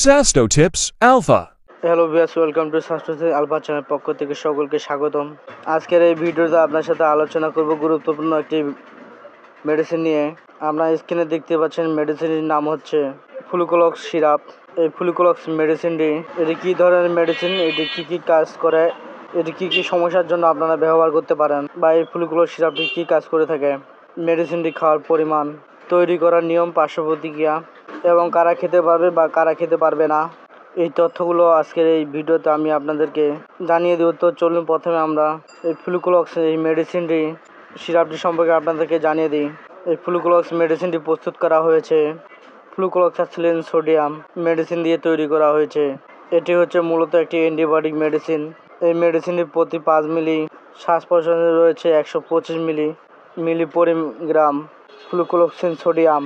Sasto Tips Alpha. Hello viewers, welcome to সাস্টেন alpha channel পক্ষ থেকে সকলকে স্বাগতম। আজকের এই ভিডিওতে আপনার সাথে আলোচনা করব গুরুত্বপূর্ণ একটি মেডিসিন নিয়ে। আপনারা স্ক্রিনে দেখতে পাচ্ছেন মেডিসিনটির নাম হচ্ছে ফ্লুকোলক্স সিরাপ। এই ফ্লুকোলক্স মেডিসিনটি এটি কী ধরনের মেডিসিন, এটি কী কাজ করে, এটি কী সমস্যার জন্য আপনারা ব্যবহার করতে পারেন, বা এই ফ্লুকোলক্স সিরাপটি কী কাজ করে থাকে, মেডিসিনটি খাওয়ার পরিমাণ, তৈরি করার নিয়ম, পার্শ্ব প্রতিক্রিয়া এবং কারা খেতে পারবে বা কারা খেতে পারবে না, এই তথ্যগুলো আজকের এই ভিডিওতে আমি আপনাদেরকে জানিয়ে দেব। তো চলুন প্রথমে আমরা এই ফ্লুকোলক্স এই মেডিসিনটি সিরাপটি সম্পর্কে আপনাদেরকে জানিয়ে দিই। এই ফ্লুকোলক্স মেডিসিনটি প্রস্তুত করা হয়েছে ফ্লুকোলক্সাসিলিন সোডিয়াম মেডিসিন দিয়ে তৈরি করা হয়েছে। এটি হচ্ছে মূলত একটি অ্যান্টিবায়োটিক মেডিসিন। এই মেডিসিনটি প্রতি 5 মিলি শ্বাস প্রশ্বাসে রয়েছে 125 মিলি পরিগ্রাম ফ্লুকোলক্সিন সোডিয়াম,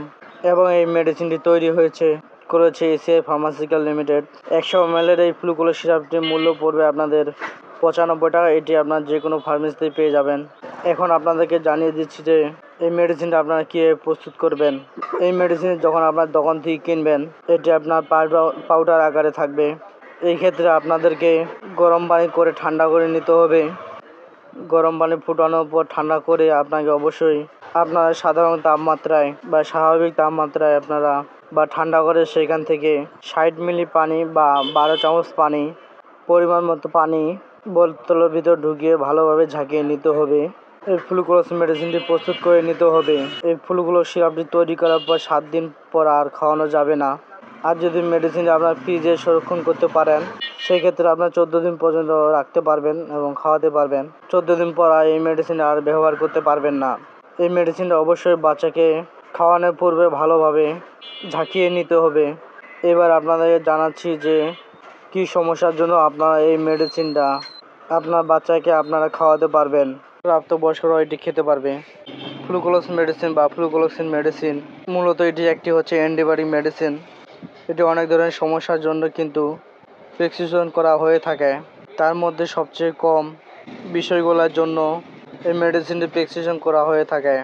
এবং এই মেডিসিনটি তৈরি করেছে এসিআই ফার্মাসিউটিক্যাল লিমিটেড। 100 ml এই ফ্লুকোলক্স সিরাপটির মূল্য পড়বে আপনাদের 95 টাকা। এটি আপনার যে কোনো ফার্মেসিতেই পেয়ে যাবেন। এখন আপনাদেরকে জানিয়ে দিচ্ছি যে এই মেডিসিনটা আপনারা কীভাবে প্রস্তুত করবেন। এই মেডিসিন যখন আপনার দোকান থেকে কিনবেন, এটি আপনার পাউডার আকারে থাকবে। এই ক্ষেত্রে আপনাদেরকে গরম পানি করে ঠান্ডা করে নিতে হবে। গরম পানি ফুটানোর পর ঠান্ডা করে আপনাকে অবশ্যই আপনারা সাধারণ তাপমাত্রায় বা স্বাভাবিক তাপমাত্রায় আপনারা বা ঠান্ডা করে সেখান থেকে 60 মিলি পানি বা 12 চামচ পানি, পরিমাণ মতো পানি বোতলের ভিতর ঢুকিয়ে ভালোভাবে ঝাঁকিয়ে নিতে হবে। এই ফ্লুকোলক্স মেডিসিনটি প্রস্তুত করে নিতে হবে। এই ফ্লুকোলক্স সিরাপটি তৈরি করার পর 7 দিন পর আর খাওয়ানো যাবে না। আর যদি মেডিসিনটি আপনার ফ্রিজে সংরক্ষণ করতে পারেন, সেই ক্ষেত্রে আপনার 14 দিন পর্যন্ত রাখতে পারবেন এবং খাওয়াতে পারবেন। 14 দিন পর এই মেডিসিন আর ব্যবহার করতে পারবেন না। এই মেডিসিনটা অবশ্যই বাচ্চাকে খাওয়ানোর পূর্বে ভালোভাবে ঝাঁকিয়ে নিতে হবে। এবার আপনাদের জানাচ্ছি যে কী সমস্যার জন্য আপনারা এই মেডিসিনটা আপনার বাচ্চাকে আপনারা খাওয়াতে পারবেন, প্রাপ্তবয়স্করা এটি খেতে পারবে। ফ্লুকোলক্স মেডিসিন বা ফ্লুকোলক্সিন মেডিসিন মূলত এটি একটি হচ্ছে অ্যান্টিবায়োটিক মেডিসিন। এটি অনেক ধরনের সমস্যার জন্য কিন্তু প্রেসক্রিপশন করা হয়ে থাকে। তার মধ্যে সবচেয়ে কম বিষয়গুলোর জন্য এই মেডিসিনটি প্রেসক্রিপশন করা হয়ে থাকে।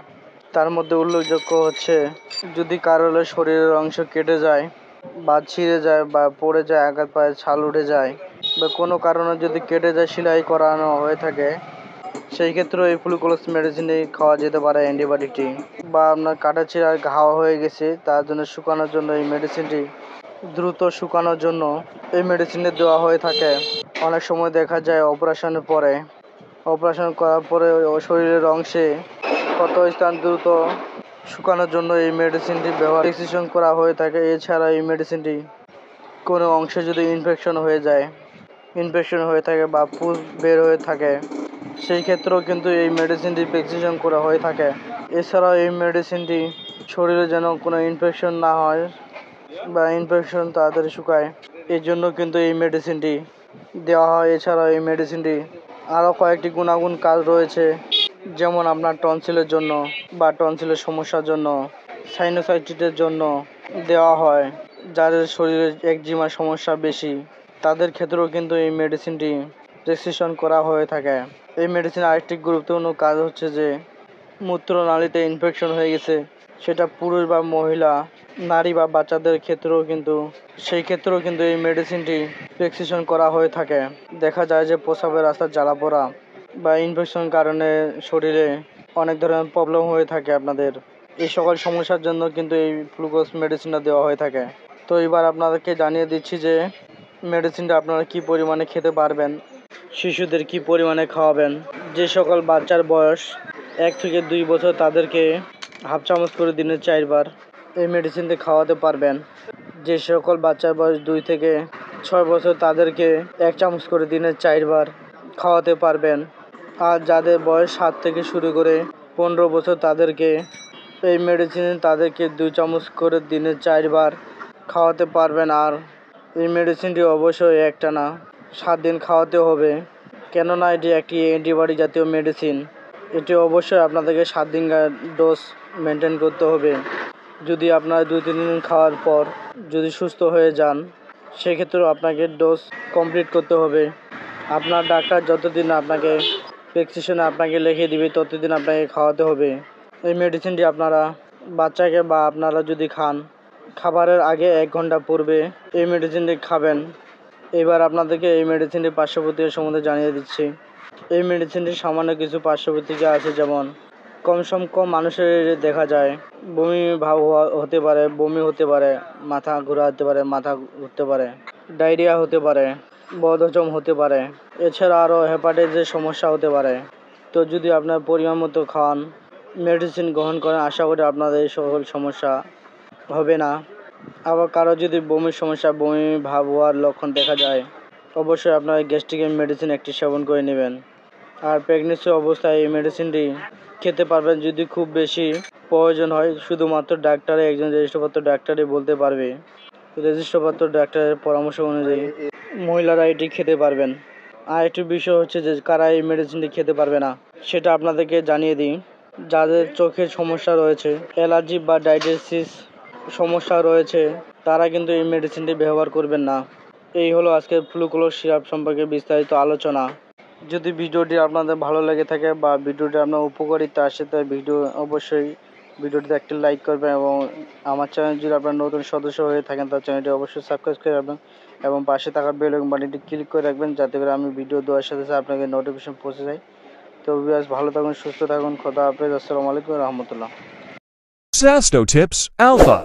তার মধ্যে উল্লেখযোগ্য হচ্ছে যদি কারোর শরীরের অংশ কেটে যায় বা ছিঁড়ে যায় বা পড়ে যায়, আঘাত পায়ে ছাল উঠে যায়, বা কোনো কারণে যদি কেটে যায়, সেলাই করানো হয়ে থাকে, সেই ক্ষেত্রেও এই ফ্লুকোলক্স মেডিসিনটি খাওয়া যেতে পারে অ্যান্টিবায়োটিকটি। বা আপনার কাটা ছিঁড়া ঘাও হয়ে গেছে, তার জন্য শুকানোর জন্য এই মেডিসিনটি দ্রুত শুকানোর জন্য এই মেডিসিনটি দেওয়া হয়ে থাকে। অনেক সময় দেখা যায় অপারেশন করার পরে শরীরের অংশে ক্ষত স্থান দ্রুত শুকানোর জন্য এই মেডিসিনটি প্রেসক্রিপশন করা হয়ে থাকে। এছাড়া এই মেডিসিনটি কোনো অংশে যদি ইনফেকশন হয়ে থাকে বা পুজ বের হয়ে থাকে, সেই ক্ষেত্রেও কিন্তু এই মেডিসিনটি প্রেসক্রিপশন করা হয়ে থাকে। এছাড়াও এই মেডিসিনটি শরীরে যেন কোনো ইনফেকশন না হয় বা ইনফেকশন তাড়াতাড়ি শুকায়, এর জন্য কিন্তু এই মেডিসিনটি দেওয়া হয়। এছাড়াও এই মেডিসিনটি আরও কয়েকটি গুণাগুণ কাজ রয়েছে, যেমন আপনার টনসিলের জন্য বা টনসিলের সমস্যার জন্য, সাইনোসাইটিসের জন্য দেওয়া হয়। যাদের শরীরে একজিমার সমস্যা বেশি, তাদের ক্ষেত্রেও কিন্তু এই মেডিসিনটি প্রেসক্রিপশন করা হয়ে থাকে। এই মেডিসিনের আরেকটি গুরুত্বপূর্ণ কাজ হচ্ছে যে মূত্রনালীতে ইনফেকশন হয়ে গেছে, সেটা পুরুষ বা মহিলা, নারী বা বাচ্চাদের ক্ষেত্রেও কিন্তু এই মেডিসিনটি প্রেসক্রিপশন করা হয়ে থাকে। দেখা যায় যে প্রস্রাবের রাস্তার জ্বালা পোড়া বা ইনফেকশনের কারণে শরীরে অনেক ধরনের প্রবলেম হয়ে থাকে আপনাদের। এই সকল সমস্যার জন্য কিন্তু এই ফ্লুকোলক্স মেডিসিনটা দেওয়া হয়ে থাকে। তো এবার আপনাদেরকে জানিয়ে দিচ্ছি যে মেডিসিনটা আপনারা কী পরিমাণে খেতে পারবেন, শিশুদের কী পরিমাণে খাওয়াবেন। যে সকল বাচ্চার বয়স 1 থেকে 2 বছর, তাদেরকে হাফ চামচ করে দিনে 4 বার এই মেডিসিনটি খাওয়াতে পারবেন। যে সকল বাচ্চার বয়স 2 থেকে 6 বছর, তাদেরকে 1 চামচ করে দিনে 4 বার খাওয়াতে পারবেন। আর যাদের বয়স 7 থেকে শুরু করে 15 বছর, তাদেরকে এই মেডিসিন 2 চামচ করে দিনে 4 বার খাওয়াতে পারবেন। আর এই মেডিসিনটি অবশ্যই একটানা 7 দিন খাওয়াতে হবে, কেননা এটি একটি অ্যান্টিবায়োটিক জাতীয় মেডিসিন। এটি অবশ্যই আপনাদেরকে 7 দিন ডোজ মেনটেন করতে হবে। যদি আপনারা 2-3 দিন খাওয়ার পর যদি সুস্থ হয়ে যান, সেক্ষেত্রেও আপনাকে ডোজ কমপ্লিট করতে হবে। আপনার ডাক্তার যতদিন আপনাকে প্রেসক্রিপশনে আপনাকে লিখে দিবে, ততদিন আপনাকে খাওয়াতে হবে। এই মেডিসিনটি আপনারা বাচ্চাকে বা আপনারা যদি খান, খাবারের আগে 1 ঘন্টা পূর্বে এই মেডিসিনটি খাবেন। এবার আপনাদেরকে এই মেডিসিনটির পার্শ্ব প্রতিক্রিয়া সম্বন্ধে জানিয়ে দিচ্ছি। এই মেডিসিনটির সামান্য কিছু পার্শ্ব প্রতিক্রিয়া আছে, যেমন কম মানুষের দেখা যায় বমি ভাব হতে পারে, বমি হতে পারে, মাথা ঘোরা হতে পারে, মাথা ঘুরতে পারে, ডায়রিয়া হতে পারে, বদহজম হতে পারে, এছাড়া আরও হেপাটাইটিসের সমস্যা হতে পারে। তো যদি আপনার পরিমাণ মতো খান, মেডিসিন গ্রহণ করেন, আশা করি আপনাদের এই সকল সমস্যা হবে না। আবার কারো যদি বমির সমস্যা, বমি ভাব হওয়ার লক্ষণ দেখা যায়, অবশ্যই আপনারা গ্যাস্ট্রিকের মেডিসিন একটি সেবন করে নেবেন। আর প্রেগনেন্সি অবস্থায় এই মেডিসিনটি খেতে পারবেন যদি খুব বেশি প্রয়োজন হয়। শুধুমাত্র একজন রেজিস্ট্রিপ্রাপ্ত ডাক্তারই বলতে পারবে। রেজিস্ট্রিপ্রাপ্ত ডাক্তারের পরামর্শ অনুযায়ী মহিলারা এটি খেতে পারবেন। আর একটি বিষয় হচ্ছে যে কারা এই মেডিসিনটি খেতে পারবে না, সেটা আপনাদেরকে জানিয়ে দিই। যাদের চোখের সমস্যা রয়েছে, অ্যালার্জি বা ডায়াবেটিস সমস্যা রয়েছে, তারা কিন্তু এই মেডিসিনটি ব্যবহার করবেন না। এই হলো আজকের ফ্লুক্লোজ সিরাপ সম্পর্কে বিস্তারিত আলোচনা। যদি ভিডিওটি আপনাদের ভালো লেগে থাকে বা ভিডিওটি আপনার উপকারিতা আসে, তাই অবশ্যই ভিডিওটিতে একটি লাইক করবেন এবং আমার চ্যানেল যদি আপনার নতুন সদস্য হয়ে থাকেন, তার চ্যানেলটি অবশ্যই সাবস্ক্রাইব করে রাখবেন এবং পাশে থাকা বেল বাটনটি ক্লিক করে রাখবেন, যাতে করে আমি ভিডিও দেওয়ার সাথে সাথে আপনাকে নোটিফিকেশন পৌঁছে যায়। তো ভিউয়ার্স, ভালো থাকুন, সুস্থ থাকুন, খোদা হাফেজ, আসসালামু আলাইকুম রহমতুল্লাহ। Sasto Tips Alpha.